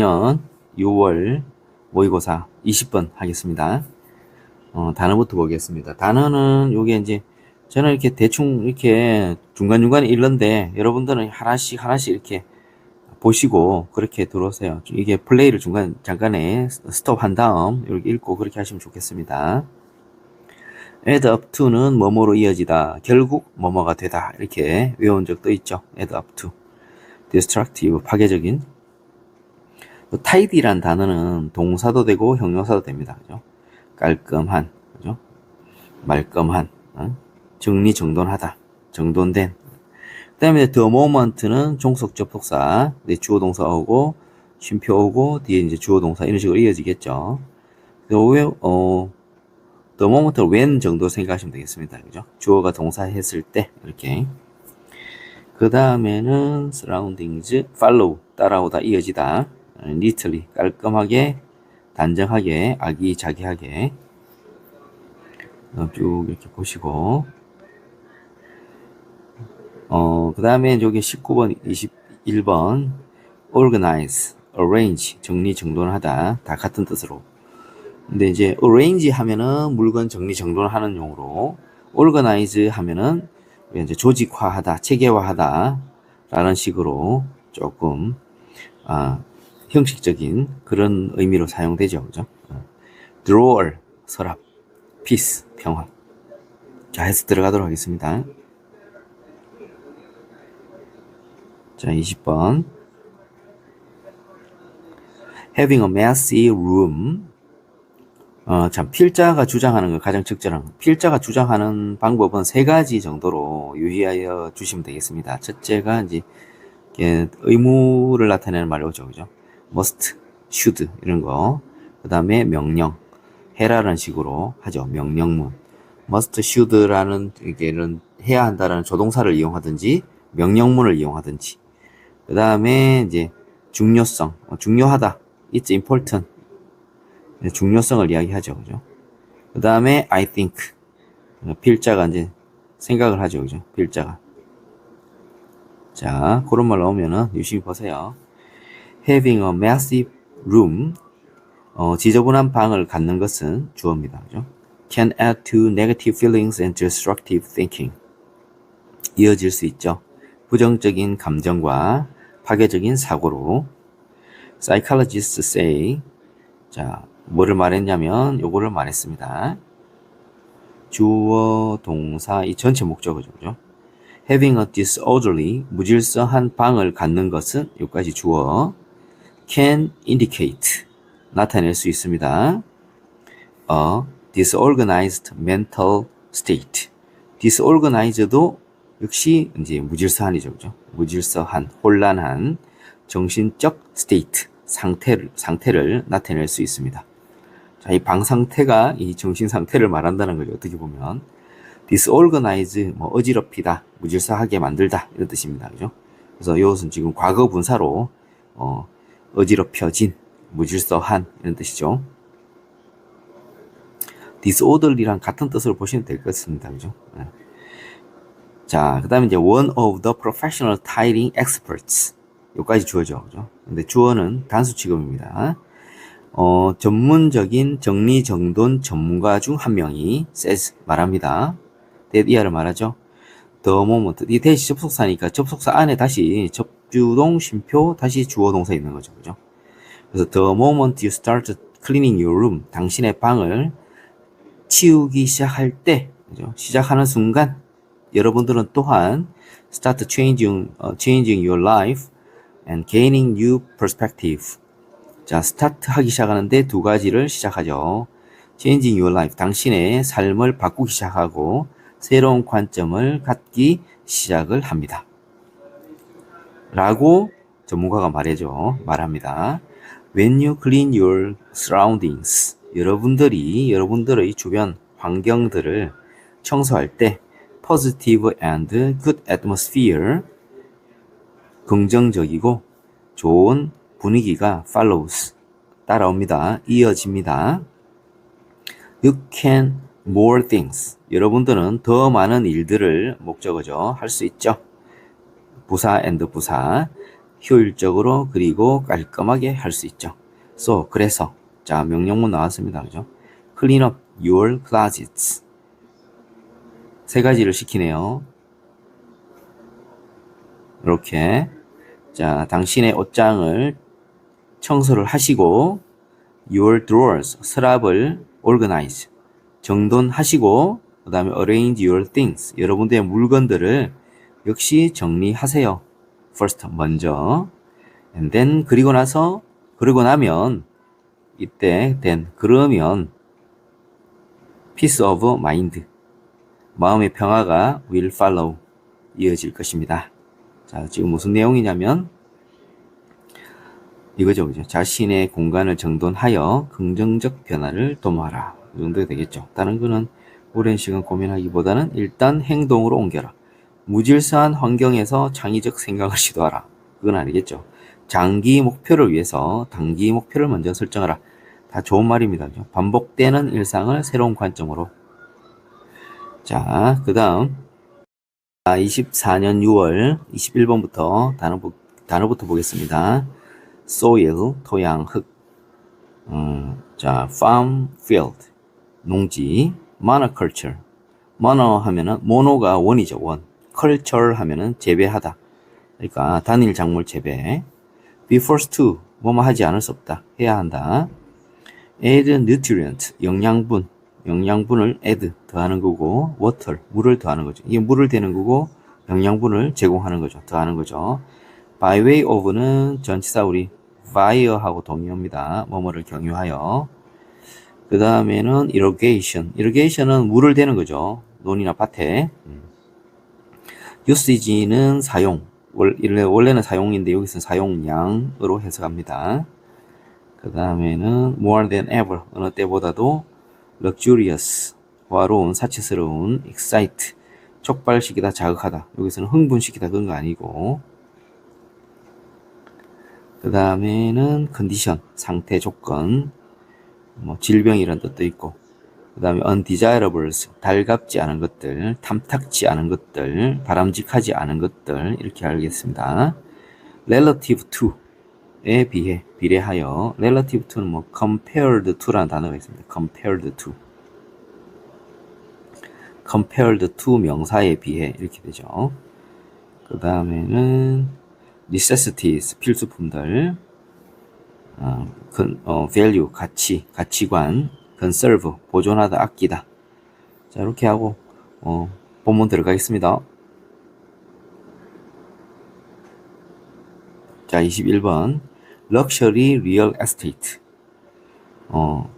년 6월 모의고사 20번 하겠습니다. 단어부터 보겠습니다. 단어는 요게 이제 저는 이렇게 대충 이렇게 중간중간에 읽는데 여러분들은 하나씩 이렇게 보시고 그렇게 들어오세요. 이게 플레이를 잠깐에 스톱한 다음 이렇게 읽고 그렇게 하시면 좋겠습니다. add up to는 뭐뭐로 이어지다. 결국 뭐뭐가 되다. 이렇게 외운 적도 있죠. add up to. destructive, 파괴적인. tidy란 단어는 동사도 되고 형용사도 됩니다. 그죠? 깔끔한, 그죠? 말끔한, 정리정돈하다, 정돈된. 그 다음에 the moment는 종속 접속사, 주어 동사 오고, 쉼표 오고, 뒤에 이제 주어 동사 이런 식으로 이어지겠죠. the moment when 정도 생각하시면 되겠습니다. 그죠? 주어가 동사 했을 때, 이렇게. 그 다음에는 surroundings, follow, 따라오다, 이어지다. neatly, 깔끔하게, 단정하게, 아기자기하게 쭉 이렇게 보시고 그 다음에 여기 19번, 21번 organize, arrange, 정리정돈하다 다 같은 뜻으로. 근데 이제 arrange 하면은 물건 정리정돈하는 용어로 organize 하면은 이제 조직화하다, 체계화하다 라는 식으로 조금 형식적인 그런 의미로 사용되죠. 그죠? drawer, 서랍, peace, 평화. 자, 해서 들어가도록 하겠습니다. 자, 20번. having a messy room. 참, 필자가 주장하는 거 가장 적절한 거. 필자가 주장하는 방법은 세 가지 정도로 유의하여 주시면 되겠습니다. 첫째가 이제 의무를 나타내는 말이죠. 그죠? must, should, 이런 거. 그 다음에 명령, 해라라는 식으로 하죠. 명령문. must, should라는, 이게는 해야 한다라는 조동사를 이용하든지, 명령문을 이용하든지. 그 다음에 이제 중요성, 중요하다. It's important. 중요성을 이야기하죠. 그죠? 그 다음에 I think. 필자가 이제 생각을 하죠. 그죠? 필자가. 자, 그런 말 나오면은 유심히 보세요. having a massive room, 지저분한 방을 갖는 것은 주어입니다. 그죠? can add to negative feelings and destructive thinking. 이어질 수 있죠. 부정적인 감정과 파괴적인 사고로. psychologists say, 자, 뭐를 말했냐면 요거를 말했습니다. 주어, 동사, 이 전체 목적어죠. 그죠? having a disorderly, 무질서한 방을 갖는 것은 여기까지 주어. can indicate, 나타낼 수 있습니다. a disorganized mental state. disorganized도 역시 이제 무질서한이죠. 그죠? 무질서한, 혼란한 정신적 state, 상태를 나타낼 수 있습니다. 자, 이 방 상태가 이 정신 상태를 말한다는 거죠. 어떻게 보면. disorganize, 어지럽히다, 무질서하게 만들다, 이런 뜻입니다. 그죠? 그래서 이것은 지금 과거 분사로, 어지럽혀진, 무질서한, 이런 뜻이죠. disorderly랑 같은 뜻으로 보시면 될 것 같습니다. 그죠? 네. 자, 그 다음에 이제 one of the professional tidying experts. 여기까지 주어죠. 그죠? 근데 주어는 단수 취급입니다. 전문적인 정리정돈 전문가 중 한 명이 says, 말합니다. that 이하를 말하죠. the moment. 이 대시 접속사니까 접속사 안에 다시 접주동, 쉼표, 다시 주어 동사 있는 거죠. 그죠? 그래서 the moment you start cleaning your room. 당신의 방을 치우기 시작할 때, 그죠? 시작하는 순간, 여러분들은 또한 start changing your life and gaining new perspective. 자, 스타트 하기 시작하는데 두 가지를 시작하죠. changing your life. 당신의 삶을 바꾸기 시작하고 새로운 관점을 갖기 시작을 합니다. 라고 전문가가 말합니다. When you clean your surroundings. 여러분들의 주변 환경들을 청소할 때 positive and good atmosphere, 긍정적이고 좋은 분위기가 follows, 따라옵니다. 이어집니다. You can more things. 여러분들은 더 많은 일들을 목적어죠. 할 수 있죠. 부사 and 부사. 효율적으로 그리고 깔끔하게 할 수 있죠. So, 그래서 자, 명령문 나왔습니다. 그죠? Clean up your closets. 세 가지를 시키네요. 이렇게 자, 당신의 옷장을 청소를 하시고 your drawers, 서랍을 organize, 정돈하시고 그 다음에 arrange your things, 여러분들의 물건들을 역시 정리하세요. first, 먼저. and then, 그러고 나면 이때 then, 그러면 peace of mind, 마음의 평화가 will follow, 이어질 것입니다. 자, 지금 무슨 내용이냐면 이거죠, 그죠? 자신의 공간을 정돈하여 긍정적 변화를 도모하라. 이 정도 되겠죠. 다른 거는 오랜 시간 고민하기보다는 일단 행동으로 옮겨라. 무질서한 환경에서 창의적 생각을 시도하라. 그건 아니겠죠. 장기 목표를 위해서 단기 목표를 먼저 설정하라. 다 좋은 말입니다. 그죠? 반복되는 일상을 새로운 관점으로. 자, 그 다음 24년 6월 21번부터 단어부터 보겠습니다. soil, 토양, 흙. 자, farm, field, 농지. monoculture. mono 하면은 mono가 원이죠, 원. culture 하면은 재배하다. 그러니까 단일 작물 재배. be forced to, 뭐뭐 하지 않을 수 없다. 해야 한다. add nutrient, 영양분을 add, 더하는 거고, water, 물을 더하는 거죠. 이게 물을 대는 거고, 영양분을 제공하는 거죠. 더하는 거죠. by way of는 전치사 우리 via하고 동의어입니다. 뭐뭐를 경유하여. 그 다음에는 irrigation은 물을 대는 거죠. 논이나 밭에. usage는 사용. 원래는 사용인데 여기서는 사용량으로 해석합니다. 그 다음에는 more than ever, 어느 때보다도 luxurious, 호화로운, 사치스러운, excite, 촉발시키다, 자극하다. 여기서는 흥분시키다 그런 거 아니고. 그 다음에는 condition, 상태, 조건, 뭐 질병이란 뜻도 있고. 그 다음에 undesirables, 달갑지 않은 것들, 탐탁지 않은 것들, 바람직하지 않은 것들, 이렇게 알겠습니다. relative to에 비례하여, relative to는 뭐 compared to라는 단어가 있습니다. compared to 명사에 비해 이렇게 되죠. 그 다음에는 necessities, 필수품들, value, 가치관, conserve, 보존하다, 아끼다. 자, 이렇게 하고 본문 들어가겠습니다. 자, 21번 luxury real estate,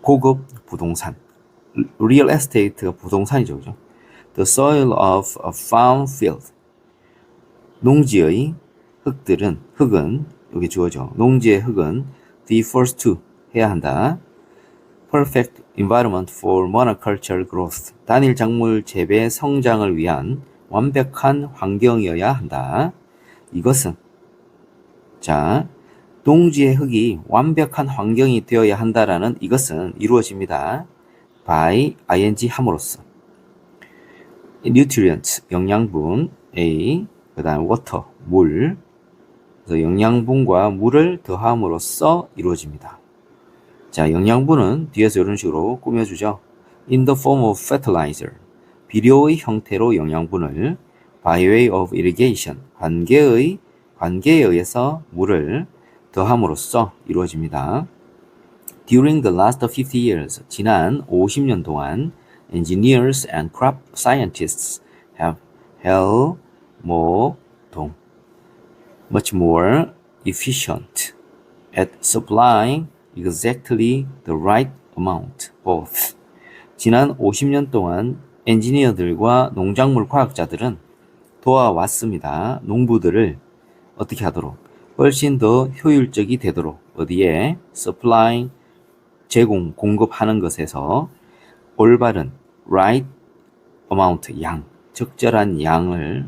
고급 부동산. real estate가 부동산이죠, 그죠? The soil of a farm field, 농지의 흙은 여기 주어져. 농지의 흙은 be forced to, 해야 한다. perfect environment for monoculture growth, 단일 작물 재배 성장을 위한 완벽한 환경이어야 한다. 이것은 자, 농지의 흙이 완벽한 환경이 되어야 한다라는 이것은 이루어집니다. by ing 함으로써. nutrient, 영양분, A, 그 다음 water, 물. 그래서 영양분과 물을 더함으로써 이루어집니다. 자, 영양분은 뒤에서 이런 식으로 꾸며주죠. in the form of fertilizer, 비료의 형태로 영양분을 by way of irrigation, 관계에 의해서 물을 더함으로써 이루어집니다. During the last 50 years, 지난 50년 동안 engineers and crop scientists have held much more efficient at supplying exactly the right amount, both. 지난 50년 동안 엔지니어들과 농작물 과학자들은 도와왔습니다. 농부들을 어떻게 하도록? 훨씬 더 효율적이 되도록. 어디에? supplying, 공급하는 것에서 올바른 right amount, 적절한 양을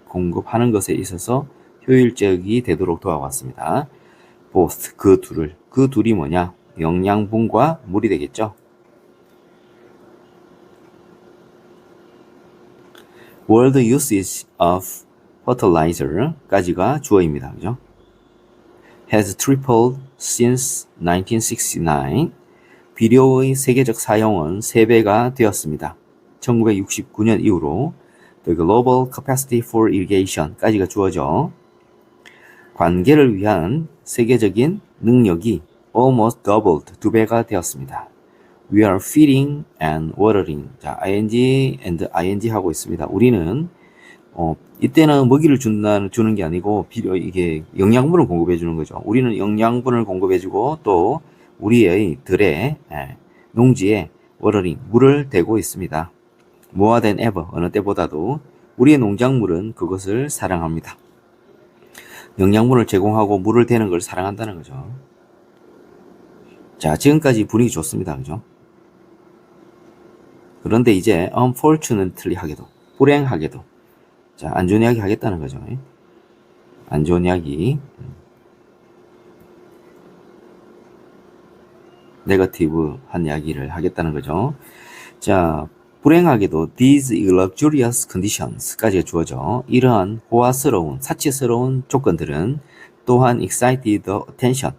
공급하는 것에 있어서 효율적이 되도록 도와왔습니다. both, 그 둘이 뭐냐? 영양분과 물이 되겠죠. world usage of fertilizer까지가 주어입니다. 그죠? has tripled since 1969. 비료의 세계적 사용은 3배가 되었습니다. 1969년 이후로 The Global Capacity for Irrigation까지가 주어져 관계를 위한 세계적인 능력이 almost doubled, 2배가 되었습니다. We are feeding and watering. 자, ing and ing 하고 있습니다. 우리는 이때는 먹이를 주는 게 아니고 이게 영양분을 공급해 주는 거죠. 우리는 영양분을 공급해 주고 또 우리의 들에 농지에 watering, 물을 대고 있습니다. More than ever, 어느 때보다도 우리의 농작물은 그것을 사랑합니다. 영양분을 제공하고 물을 대는 걸 사랑한다는 거죠. 자, 지금까지 분위기 좋습니다. 그죠? 그런데 이제 unfortunately 하게도, 불행하게도, 자, 안 좋은 이야기 하겠다는 거죠. 안 좋은 이야기, 네거티브한 이야기를 하겠다는 거죠. 자, 불행하게도 these luxurious conditions까지 주어져 이러한 호화스러운, 사치스러운 조건들은 또한 excited the attention,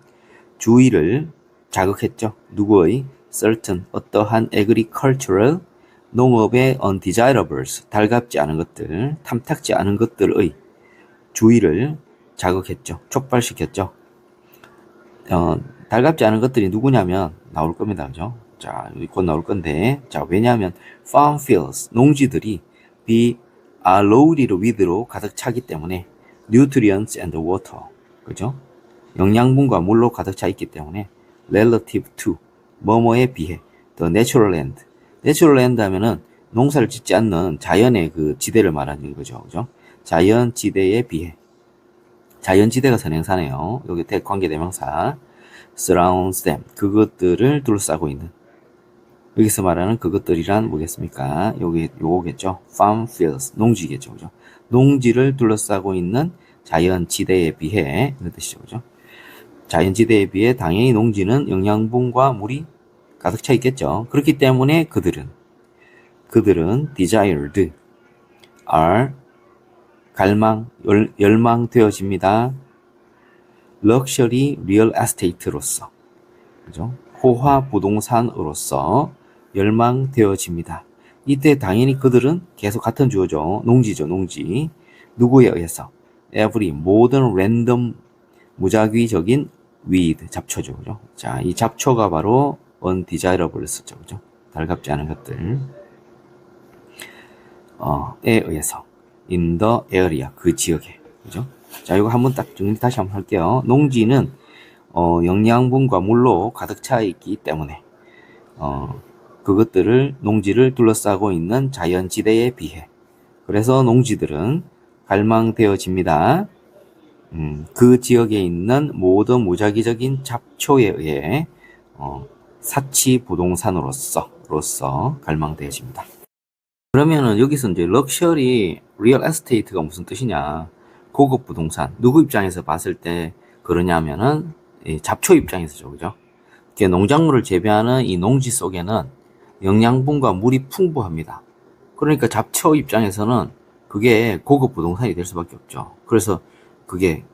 주의를 자극했죠. 누구의? certain, 어떠한 agricultural, 농업의 undesirables, 달갑지 않은 것들, 탐탁지 않은 것들의 주의를 자극했죠. 촉발시켰죠. 달갑지 않은 것들이 누구냐면 나올 겁니다. 그죠? 자, 곧 나올 건데, 자, 왜냐하면 farm fields, 농지들이 be loaded with로 가득 차기 때문에 nutrients and water, 그죠? 영양분과 물로 가득 차 있기 때문에 relative to, 뭐뭐에 비해 the natural land, natural land 하면은 농사를 짓지 않는 자연의 그 지대를 말하는 거죠. 그죠? 자연 지대에 비해, 자연 지대가 선행사네요. 여기 관계대명사 surrounds them, 그것들을 둘러싸고 있는, 여기서 말하는 그것들이란 뭐겠습니까? 요거겠죠. farm fields, 농지겠죠. 그죠? 농지를 둘러싸고 있는 자연 지대에 비해, 이런 뜻이죠. 그죠? 자연 지대에 비해 당연히 농지는 영양분과 물이 가득 차 있겠죠. 그렇기 때문에 그들은 desired, are, 열망되어집니다. 럭셔리 리얼 에스테이트로서, 그죠? 호화 부동산으로서 열망되어집니다. 이때 당연히 그들은 계속 같은 주어죠. 농지죠, 농지. 누구에 의해서? every, 모든 랜덤, 무작위적인 with, 잡초죠, 그죠? 자, 이 잡초가 바로 undesirables죠, 그죠? 달갑지 않은 것들. 에 의해서. in the area, 그 지역에, 그죠? 자, 이거 한번 딱 정리 다시 한번 할게요. 농지는 영양분과 물로 가득 차 있기 때문에 그것들을, 농지를 둘러싸고 있는 자연지대에 비해, 그래서 농지들은 갈망되어집니다. 그 지역에 있는 모든 무작위적인 잡초에 의해 사치 부동산으로서 갈망되어집니다. 그러면은 여기서 이제 럭셔리 리얼 에스테이트가 무슨 뜻이냐? 고급 부동산. 누구 입장에서 봤을 때 그러냐면은 잡초 입장에서죠, 그죠? 농작물을 재배하는 이 농지 속에는 영양분과 물이 풍부합니다. 그러니까 잡초 입장에서는 그게 고급 부동산이 될 수밖에 없죠. 그래서 그게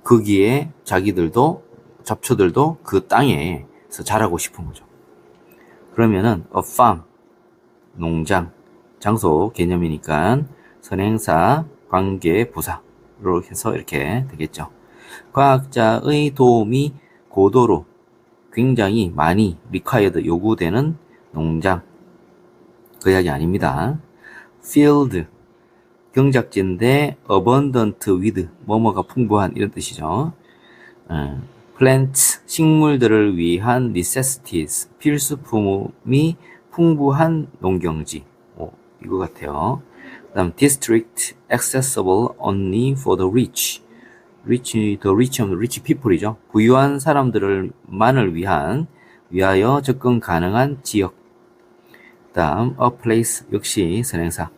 거기에 잡초들도 그 땅에서 자라고 싶은 거죠. 그러면은 a farm, 농장, 장소 개념이니까 선행사, 관계, 부사로 해서 이렇게 되겠죠. 과학자의 도움이 고도로, 굉장히 많이 required, 요구되는 농장, 그 이야기 아닙니다. field, 경작지인데 abundant with, 뭐뭐가 풍부한, 이런 뜻이죠. plants, 식물들을 위한 necessities, 필수품이 풍부한 농경지, 이거 같아요. 그 다음 district accessible only for the rich, the rich people이죠. 부유한 사람들만을 위하여 접근 가능한 지역. 그 다음 a place, 역시 선행사.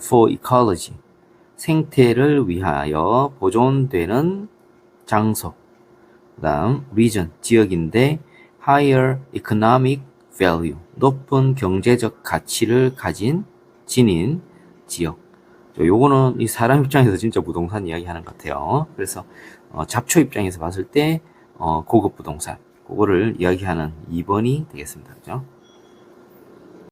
for ecology, 생태를 위하여 보존되는 장소. 그 다음 region, 지역인데 higher economic value, 높은 경제적 가치를 지닌 지역. 요거는 이 사람 입장에서 진짜 부동산 이야기 하는 것 같아요. 그래서 잡초 입장에서 봤을 때 고급 부동산 그거를 이야기하는 2번이 되겠습니다. 그죠?